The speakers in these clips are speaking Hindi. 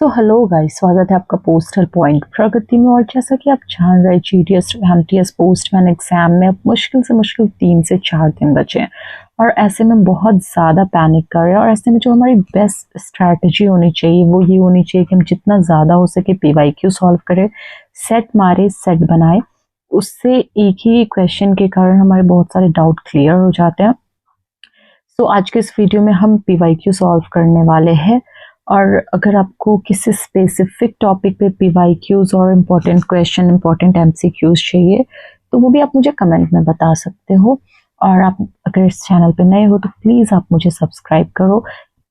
हेलो गाइस, स्वागत है आपका पोस्टल पॉइंट प्रगति में। और जैसा कि आप जान रहे, जीटीएस एमटीएस पोस्टमैन एग्जाम में अब मुश्किल से मुश्किल 3 से 4 दिन बचे हैं और ऐसे में बहुत ज़्यादा पैनिक कर रहे हैं। और ऐसे में जो हमारी बेस्ट स्ट्रैटेजी होनी चाहिए वो ये होनी चाहिए कि हम जितना ज़्यादा हो सके पीवाईक्यू सॉल्व करें, सेट मारे, सेट बनाए। उससे एक ही क्वेश्चन के कारण हमारे बहुत सारे डाउट क्लियर हो जाते हैं। आज के इस वीडियो में हम पीवाईक्यू सॉल्व करने वाले हैं। और अगर आपको किसी स्पेसिफिक टॉपिक पे पीवाईक्यूज और इम्पोर्टेंट क्वेश्चन, इम्पोर्टेंट एमसीक्यूज चाहिए तो वो भी आप मुझे कमेंट में बता सकते हो। और आप अगर इस चैनल पे नए हो तो प्लीज़ आप मुझे सब्सक्राइब करो,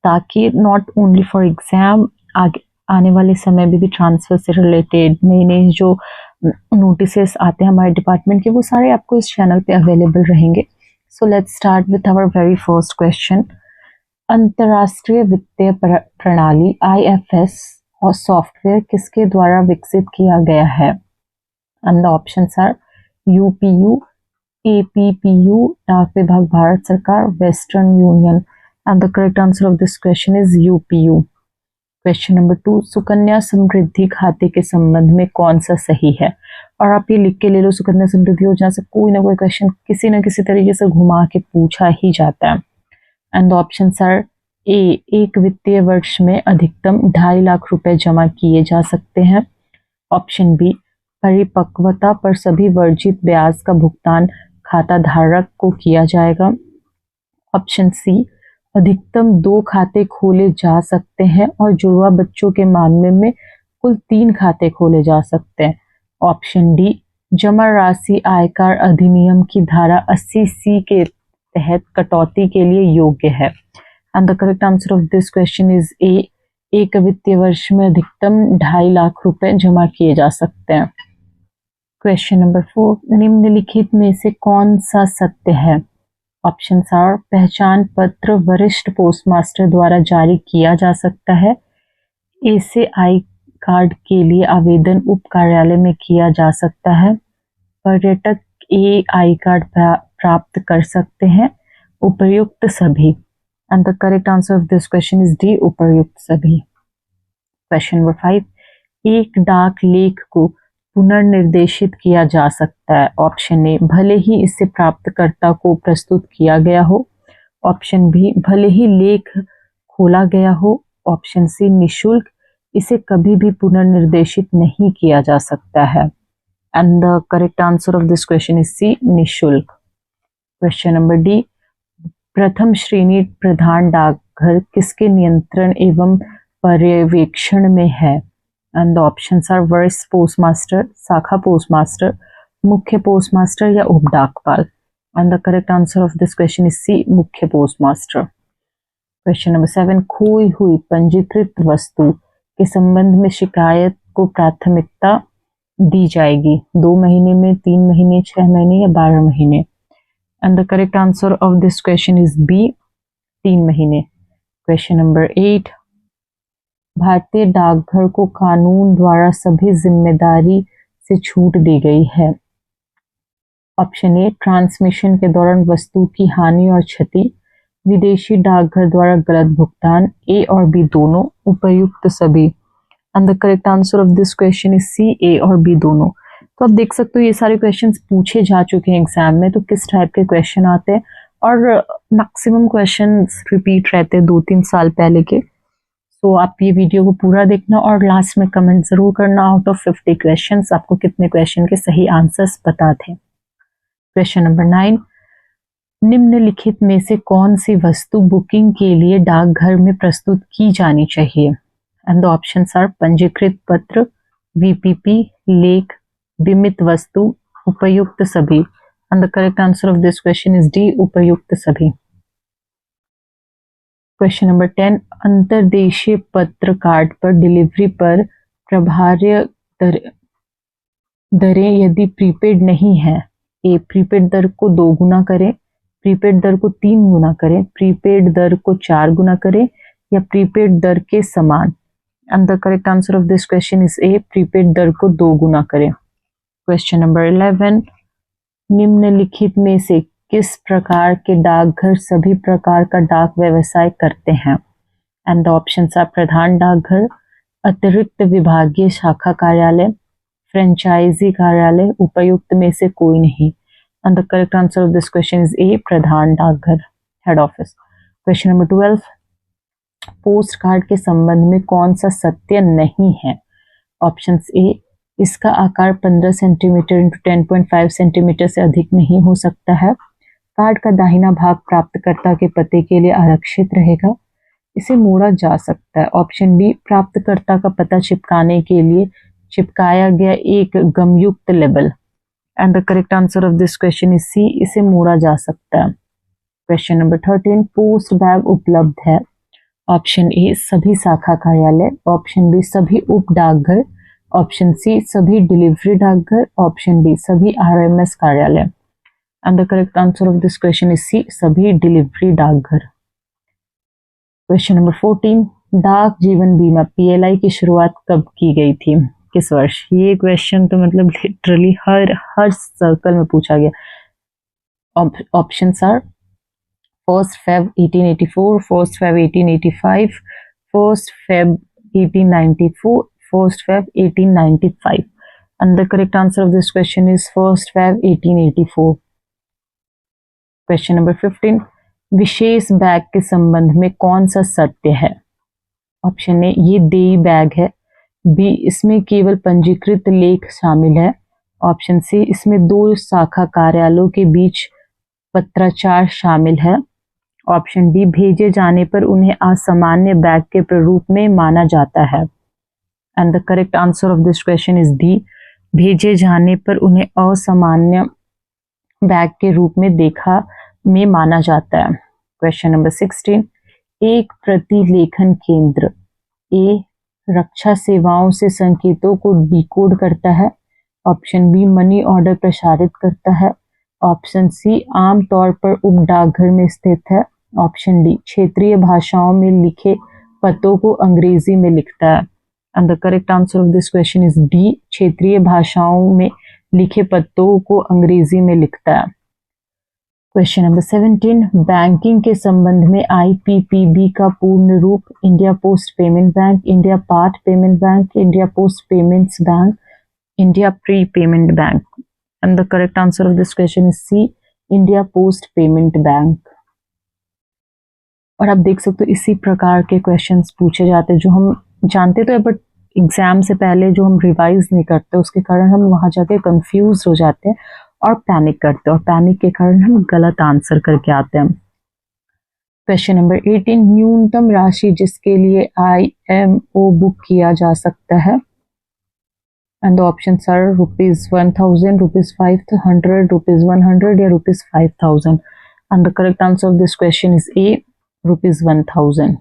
ताकि नॉट ओनली फॉर एग्ज़ाम, आगे आने वाले समय में भी ट्रांसफ़र से रिलेटेड नए नए जो नोटिस आते हैं हमारे डिपार्टमेंट के, वो सारे आपको इस चैनल पे अवेलेबल रहेंगे। So let's start with our very first question. अंतर्राष्ट्रीय वित्तीय प्रणाली IFS और सॉफ्टवेयर किसके द्वारा विकसित किया गया है? And the options are UPU, APPU, डाक विभाग भारत सरकार, western union. And the correct answer of this question is UPU। Question number 2, Sukanya Samriddhi खाते के संबंध में कौन सा सही है? और आप ये लिख के ले लो, सुकन्या समृद्धि योजना से कोई ना कोई क्वेश्चन किसी न किसी तरीके से घुमा के पूछा ही जाता है। And the options R A, एक वित्तीय वर्ष में अधिकतम 2.5 लाख रुपए जमा किए जा सकते हैं। ऑप्शन बी, परिपक्वता पर सभी वर्जित ब्याज का भुगतान खाता धारक को किया जाएगा। ऑप्शन सी, अधिकतम 2 खाते खोले जा सकते हैं और जुड़वा बच्चों के मामले में कुल 3 खाते खोले जा सकते हैं। ऑप्शन डी, जमा राशि आयकर अधिनियम की धारा 80C के तहत कटौती के लिए योग्य है। And the correct answer of this question is ए, एक वित्तीय वर्ष में अधिकतम 2.5 लाख रुपए जमा किए जा सकते हैं। क्वेश्चन नंबर 4, निम्नलिखित में से कौन सा सत्य है? ऑप्शंस आर, पहचान पत्र वरिष्ठ पोस्टमास्टर द्वारा जारी किया जा सकता है। ए से आई कार्ड के लिए आवेदन उप कार्यालय में किया जा सकता है। पर्यटक ए आई कार्ड प्राप्त कर सकते हैं। उपर्युक्त सभी। And the correct answer of this question is D, उपर्युक्त सभी। क्वेश्चन नंबर 5, एक डाक लेख को पुनर्निर्देशित किया जा सकता है। ऑप्शन ए, भले ही इससे प्राप्तकर्ता को प्रस्तुत किया गया हो। ऑप्शन बी, भले ही लेख खोला गया हो। ऑप्शन सी, निःशुल्क, इसे कभी भी पुनर्निर्देशित नहीं किया जा सकता है। And the correct answer of this question is C, निःशुल्क। क्वेश्चन नंबर डी, प्रथम श्रेणी प्रधान डाकघर किसके नियंत्रण एवं पर्यवेक्षण में है? एंड द ऑप्शंस आर, वरिष्ठ पोस्टमास्टर, शाखा पोस्टमास्टर, मुख्य पोस्टमास्टर या उप डाकपाल। And the correct answer of this question is C, मुख्य पोस्टमास्टर। क्वेश्चन नंबर 7, खोई हुई पंजीकृत वस्तु के संबंध में शिकायत को प्राथमिकता दी जाएगी 2 महीने में, 3 महीने, 6 महीने या 12 महीने। And the correct answer of this question is B, 3 महीने। क्वेश्चन नंबर 8, भारतीय डाकघर को कानून द्वारा सभी जिम्मेदारी से छूट दी गई है। ऑप्शन ए, ट्रांसमिशन के दौरान वस्तु की हानि और क्षति, विदेशी डाकघर द्वारा गलत भुगतान, ए और बी दोनों, उपर्युक्त सभी। And the correct answer of this question is C, A और बी दोनों। तो आप देख सकते हो ये सारे क्वेश्चंस पूछे जा चुके हैं एग्जाम में, तो किस टाइप के क्वेश्चन आते हैं। और मैक्सिमम क्वेश्चंस रिपीट रहते हैं 2-3 साल पहले के। तो आप ये वीडियो को पूरा देखना और लास्ट में कमेंट जरूर करना, आउट ऑफ 50 क्वेश्चंस आपको कितने क्वेश्चन के सही आंसर्स पता थे। क्वेश्चन नंबर 9, निम्नलिखित में से कौन सी वस्तु बुकिंग के लिए डाकघर में प्रस्तुत की जानी चाहिए? एंड द ऑप्शंस आर, पंजीकृत पत्र, VPP, लेख, बीमित वस्तु, उपयुक्त सभी। And the correct answer of this question is D, उपयुक्त सभी। क्वेश्चन नंबर 10, अंतर्देशीय पत्र कार्ड पर डिलीवरी पर प्रभार्य दरें यदि प्रीपेड नहीं है। ए, प्रीपेड दर को 2 गुना करें, प्रीपेड दर को 3 गुना करें, प्रीपेड दर को 4 गुना करें या प्रीपेड दर के समान। And the correct answer of this question is A, prepaid दर को 2 गुना करें। क्वेश्चन नंबर 11, निम्नलिखित में से किस प्रकार के डाकघर सभी प्रकार का डाक व्यवसाय करते हैं? एंड द ऑप्शंस आर, प्रधान डाकघर, अतिरिक्त विभागीय शाखा कार्यालय, फ्रेंचाइजी कार्यालय, उपायुक्त में से कोई नहीं। And the correct answer of this question is A, प्रधान डाकघर, head office. Question number 12, post card के संबंध में कौन सा सत्य नहीं है? ऑप्शन ए, इसका आकार 15 सेंटीमीटर इंटू 10.5 सेंटीमीटर से अधिक नहीं हो सकता है। कार्ड का दाहिना भाग प्राप्तकर्ता के पते के लिए आरक्षित रहेगा। इसे मोड़ा जा सकता है। ऑप्शन बी, प्राप्तकर्ता का पता चिपकाने के लिए चिपकाया गया एक गमयुक्त label. And the correct answer of this question is C, इसे मोड़ा जा सकता है। क्वेश्चन नंबर 13, पोस्ट बैग उपलब्ध है? ऑप्शन ए, सभी शाखा कार्यालय, ऑप्शन बी, सभी उप डाकघर, ऑप्शन सी, सभी डिलीवरी डाकघर, ऑप्शन डी, सभी आरएमएस कार्यालय। And the correct answer of this question is C, सभी डिलीवरी डाकघर। क्वेश्चन नंबर 14, डाक जीवन बीमा पीएलआई की शुरुआत कब की गई थी? किस वर्ष? ये क्वेश्चन तो मतलब लिटरली हर सर्कल में पूछा गया। Options are 1 Feb 1884, 1 Feb 1885, 1 Feb 1894, 1 Feb 1895. And the correct answer of this question is 1 Feb 1884. Question number 15, विशेष बैग के संबंध में कौन सा सत्य है? ऑप्शन ए, ये देयी बैग है। बी, इसमें केवल पंजीकृत लेख शामिल है। ऑप्शन सी, इसमें 2 शाखा कार्यालयों के बीच पत्राचार शामिल है। ऑप्शन डी, भेजे जाने पर उन्हें असामान्य बैग के प्रारूप में माना जाता है। And the correct answer of this question is D, भेजे जाने पर उन्हें असामान्य बैग के रूप में माना जाता है। क्वेश्चन नंबर 16, एक प्रतिलेखन केंद्र ए, रक्षा सेवाओं से संकेतों को डिकोड करता है। ऑप्शन बी, मनी ऑर्डर प्रसारित करता है। ऑप्शन सी, आमतौर पर उप डाकघर में स्थित है। ऑप्शन डी, क्षेत्रीय भाषाओं में लिखे पतों को अंग्रेजी में लिखता है। And the correct answer of this question is D, क्षेत्रीय भाषाओं में लिखे पतों को अंग्रेजी में लिखता है। क्वेश्चन नंबर 17, बैंकिंग के संबंध में आईपीपीबी का पूर्ण रूप? India post payment bank, India part payment bank, India post payments bank, India pre payment bank. And the correct answer of this question is C, India post payment bank. और आप देख सकते हो इसी प्रकार के क्वेश्चंस पूछे जाते हैं जो हम जानते तो है, बट एग्जाम से पहले जो हम रिवाइज नहीं करते उसके कारण हम वहां जाके कंफ्यूज हो जाते हैं और पैनिक करते हैं, और पैनिक के कारण हम गलत आंसर करके आते हैं। क्वेश्चन नंबर 18, न्यूनतम राशि जिसके लिए IMO बुक किया जा सकता है? एंड द ऑप्शंस आर ₹1000, ₹500, ₹100 या ₹5000। And the correct answer of this question is A, ₹1000।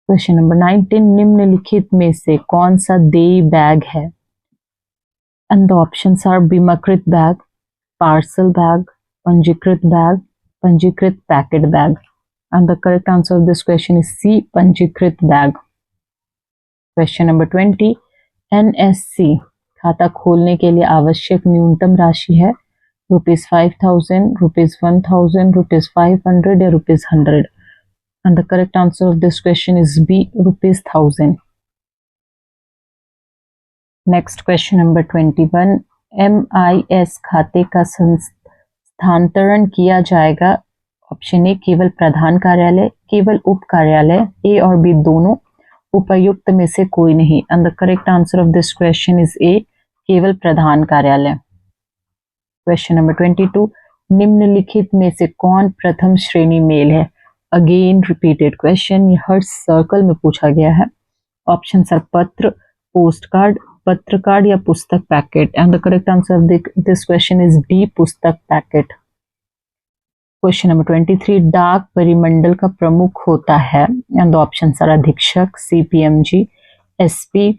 Question number 19, निम्नलिखित में से कौन सा देयी बैग है? एंड द ऑप्शंस आर बीमाकृत बैग, पार्सल बैग, पंजीकृत बैग, पंजीकृत packet bag. And the correct answer of this question is C, पंजीकृत बैग। क्वेश्चन नंबर 20, NSC खाता खोलने के लिए आवश्यक न्यूनतम राशि है? ₹5000, ₹1000, ₹500 या ₹100। And the correct answer of this question is B, ₹1000. Next question number 21, MIS खाते का स्थानांतरण किया जाएगा? ऑप्शन ए, केवल प्रधान कार्यालय, केवल उप कार्यालय, ए और बी दोनों, उपायुक्त में से कोई नहीं। And the correct answer of this question is ए, केवल प्रधान कार्यालय। क्वेश्चन नंबर 22, निम्नलिखित में से कौन प्रथम श्रेणी मेल है? अगेन रिपीटेड क्वेश्चन, ये हर सर्कल में पूछा गया है। ऑप्शन आर पत्र, पोस्ट कार्ड, पत्र कार्ड या पुस्तक packet. And the correct answer of this question is D, पुस्तक पैकेट। क्वेश्चन नंबर 23, डाक परिमंडल का प्रमुख होता है? एंड द ऑप्शन आर अधीक्षक, CPMG, SP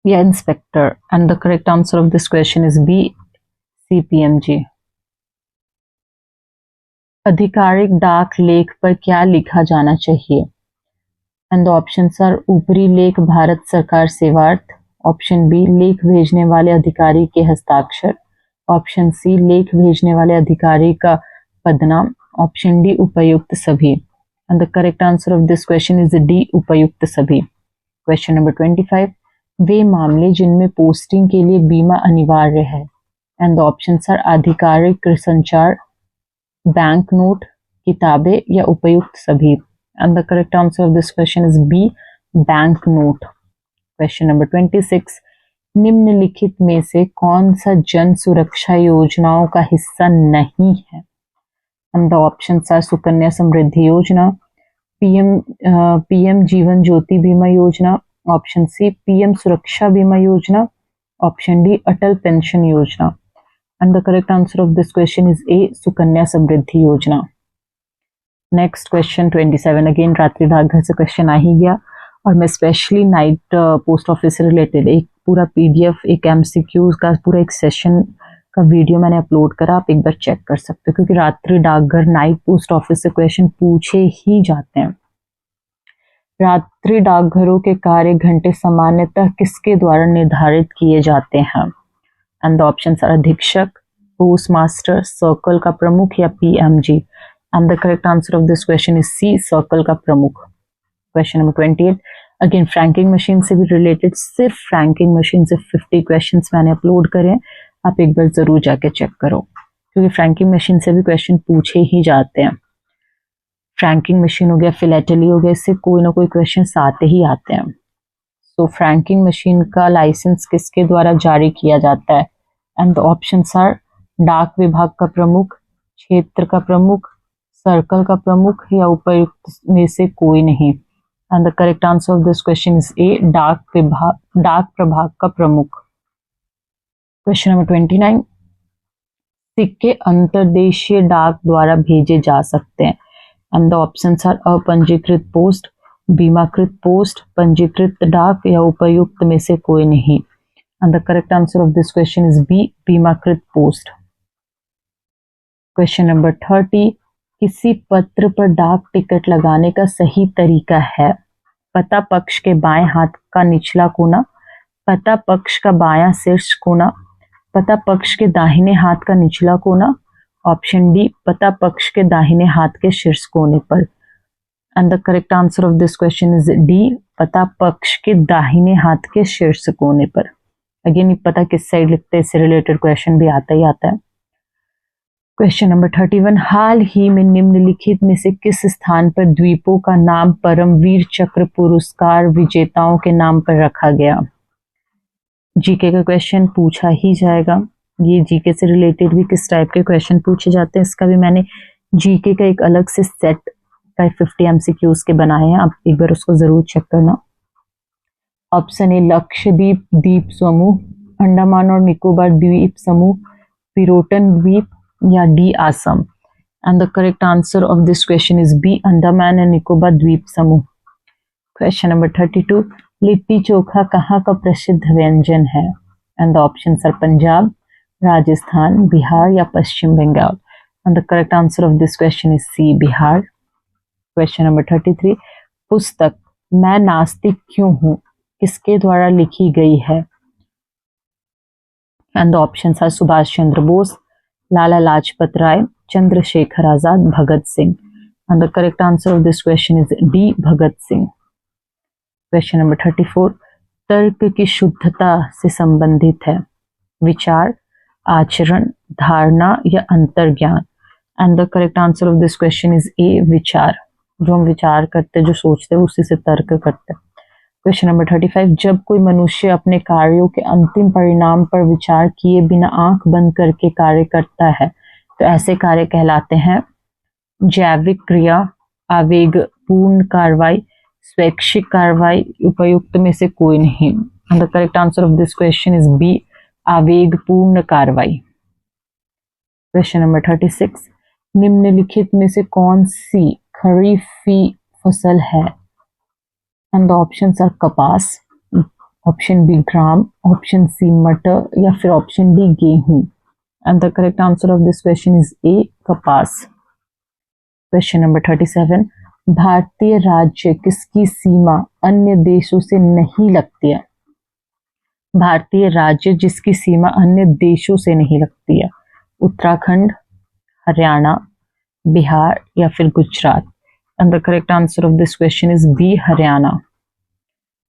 या inspector. And the correct answer of this question is B, CPMG। आधिकारिक डाक लेख पर क्या लिखा जाना चाहिए? एंड द ऑप्शंस आर ऊपरी लेख भारत सरकार सेवार्थ। ऑप्शन बी, लेख भेजने वाले अधिकारी के हस्ताक्षर। ऑप्शन सी, लेख भेजने वाले अधिकारी का पदनाम। ऑप्शन डी, उपर्युक्त सभी। And the correct answer of this question is D, उपर्युक्त सभी। क्वेश्चन नंबर 25, वे मामले जिनमें पोस्टिंग के लिए बीमा अनिवार्य है। एंड द ऑप्शंस आर आधिकारिक संचार, बैंक नोट, किताबें या उपयुक्त सभी। And the correct answer of this question is B, bank note. Question number 26, निम्नलिखित में से कौन सा जन सुरक्षा योजनाओं का हिस्सा नहीं है। And the options are Sukanya Samriddhi योजना, पीएम जीवन ज्योति बीमा योजना, ऑप्शन सी पीएम सुरक्षा बीमा योजना, ऑप्शन डी अटल पेंशन योजना। And the correct answer of this question is A, Sukanya Samriddhi योजना। नेक्स्ट क्वेश्चन 27, अगेन रात्रि डाकघर से क्वेश्चन आ ही गया और मैं स्पेशली नाइट पोस्ट ऑफिस से रिलेटेड एक पूरा पीडीएफ, एक एमसीक्यूज का पूरा एक सेशन का वीडियो मैंने अपलोड करा, आप एक बार चेक कर सकते हो, क्योंकि रात्रि डाकघर नाइट पोस्ट ऑफिस से क्वेश्चन पूछे ही जाते हैं। रात्रि डाकघरों के कार्य घंटे सामान्यतः किसके द्वारा निर्धारित किए जाते हैं। एंड द ऑप्शंस आर अधीक्षक, पोस्ट मास्टर, सर्कल का प्रमुख या PMG. And the correct answer of this question is C, circle का प्रमुख। Question number 28, again franking machine से भी रिलेटेड, सिर्फ फ्रैंकिंग मशीन से 50 क्वेश्चंस मैंने अपलोड करे, आप एक बार जरूर जाके चेक करो, क्योंकि फ्रैंकिंग मशीन से भी क्वेश्चन पूछे ही जाते हैं। फ्रैंकिंग मशीन हो गया, फिलेटली हो गया, इससे कोई ना कोई क्वेश्चन आते ही आते हैं। तो फ्रैंकिंग मशीन का लाइसेंस किसके द्वारा जारी किया जाता है। एंड द ऑप्शंस आर डाक विभाग का प्रमुख, क्षेत्र का प्रमुख, सर्कल का प्रमुख या उपर्युक्त में से कोई नहीं। And the correct answer of this question is ए, डाक प्रभाग का प्रमुख। क्वेश्चन नंबर 29, सिक्के अंतर्देशीय डाक द्वारा भेजे जा सकते हैं। एंड द ऑप्शंस आर अपंजीकृत पोस्ट, बीमाकृत पोस्ट, पंजीकृत डाक या उपर्युक्त में से कोई नहीं। And the correct answer of this question is B, बीमाकृत पोस्ट। क्वेश्चन नंबर 30, किसी पत्र पर डाक टिकट लगाने का सही तरीका है। पता पक्ष के बाएं हाथ का निचला कोना, पता पक्ष का बायां शीर्ष कोना, पता पक्ष के दाहिने हाथ का निचला कोना, ऑप्शन डी पता पक्ष के दाहिने हाथ के शीर्ष कोने पर। And the correct answer of this question is D, पता पक्ष के दाहिने हाथ के शीर्ष कोने पर। अगेन पता किस साइड लिखते हैं, इससे रिलेटेड क्वेश्चन भी आता ही आता है। क्वेश्चन नंबर 31, हाल ही में निम्नलिखित में से किस स्थान पर द्वीपों का नाम परमवीर चक्र पुरस्कार विजेताओं के नाम पर रखा गया। जीके का क्वेश्चन पूछा ही जाएगा। ये जीके से रिलेटेड भी किस टाइप के क्वेश्चन पूछे जाते हैं, इसका भी मैंने जीके का एक अलग से सेट का 50 एमसीक्यूज के बनाए हैं, आप एक बार उसको जरूर चेक करना। ऑप्शन ए लक्षद्वीप द्वीप समूह, अंडमान और निकोबार द्वीप समूह, पिरोटन द्वीप या डी आसम। And the correct answer of this question is B, Andaman and Nicobar द्वीप समूह। क्वेश्चन नंबर 32, लिट्टी चोखा कहाँ का प्रसिद्ध व्यंजन है। And the options are Punjab, Rajasthan, Bihar या Paschim Bangal. And the correct answer of this question is C, Bihar. Question number 33, पुस्तक मैं नास्तिक क्यों हूँ किसके द्वारा लिखी गई है। And the options are Subhash Chandra Bose, Lala Lajpat Rai, Chandrashekhar Azad, Bhagat Singh. And the correct answer of this question is D, Bhagat Singh. Question number 34, तर्क की शुद्धता से संबंधित है विचार, आचरण, धारणा या अंतर्ज्ञान। And the correct answer of this question is ए, विचार। जो हम विचार करते, जो सोचते हैं उसी से तर्क करते हैं। क्वेश्चन नंबर 35, जब कोई मनुष्य अपने कार्यों के अंतिम परिणाम पर विचार किए बिना आंख बंद करके कार्य करता है तो ऐसे कार्य कहलाते हैं जैविक क्रिया, आवेगपूर्ण कार्रवाई, स्वैच्छिक कार्रवाई, उपयुक्त में से कोई नहीं। The correct answer of this question is B, आवेगपूर्ण कार्रवाई। क्वेश्चन नंबर 36, निम्नलिखित में से कौन सी खरीफी फसल है। एंड द ऑप्शंस आर कपास, option B gram, option C मटर या फिर ऑप्शन डी गेहूं। And the correct answer of this question is A, कपास। क्वेश्चन नंबर 37, भारतीय राज्य किसकी सीमा अन्य देशों से नहीं लगती है। भारतीय राज्य जिसकी सीमा अन्य देशों से नहीं लगती है, उत्तराखंड, हरियाणा, बिहार या फिर Gujarat. And the correct answer of this question is B, Haryana.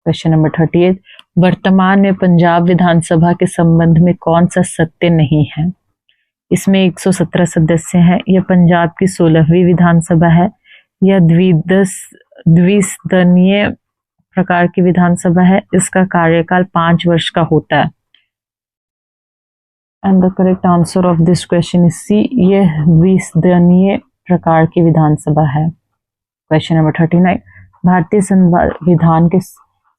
Question number 38, वर्तमान में पंजाब विधानसभा के संबंध में कौन सा सत्य नहीं है? इसमें 117 सदस्य हैं। यह पंजाब की 16वीं विधानसभा है। यह द्विसदनीय प्रकार की विधानसभा है। इसका कार्यकाल 5 वर्ष का होता है। And the correct answer of this question is C, यह द्विसदनीय प्रकार की विधानसभा है। क्वेश्चन नंबर 39, भारतीय संविधान के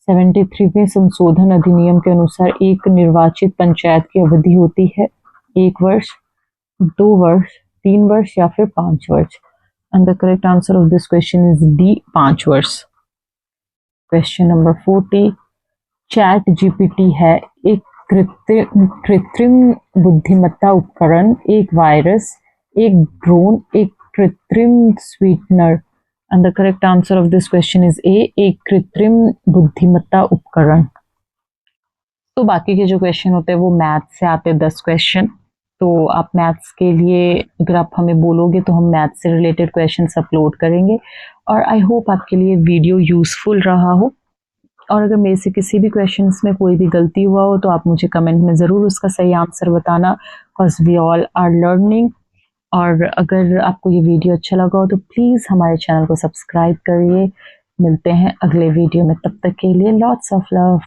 73वें संशोधन अधिनियम के अनुसार एक निर्वाचित पंचायत की अवधि होती है 1 वर्ष, 2 वर्ष, 3 वर्ष या फिर 5 वर्ष। And the correct answer of this question is D, 5 वर्ष। क्वेश्चन नंबर 40, चैट जीपीटी है एक कृत्रिम बुद्धिमत्ता उपकरण, एक वायरस, एक ड्रोन, एक कृत्रिम sweetener. And the correct answer of this question is ए, एक कृत्रिम बुद्धिमत्ता उपकरण। तो बाकी के जो क्वेश्चन होते हैं वो मैथ से आते हैं, 10 क्वेश्चन। तो आप मैथ्स के लिए अगर आप हमें बोलोगे तो हम मैथ्स से रिलेटेड क्वेश्चंस अपलोड करेंगे। और आई होप आपके लिए वीडियो यूजफुल रहा हो। और अगर मेरे से किसी भी क्वेश्चंस में कोई भी गलती हुआ हो तो आप मुझे कमेंट में ज़रूर उसका सही आंसर बताना, because we all are learning. और अगर आपको ये वीडियो अच्छा लगा हो तो प्लीज़ हमारे चैनल को सब्सक्राइब करिए। मिलते हैं अगले वीडियो में, तब तक के लिए लॉट्स ऑफ लव।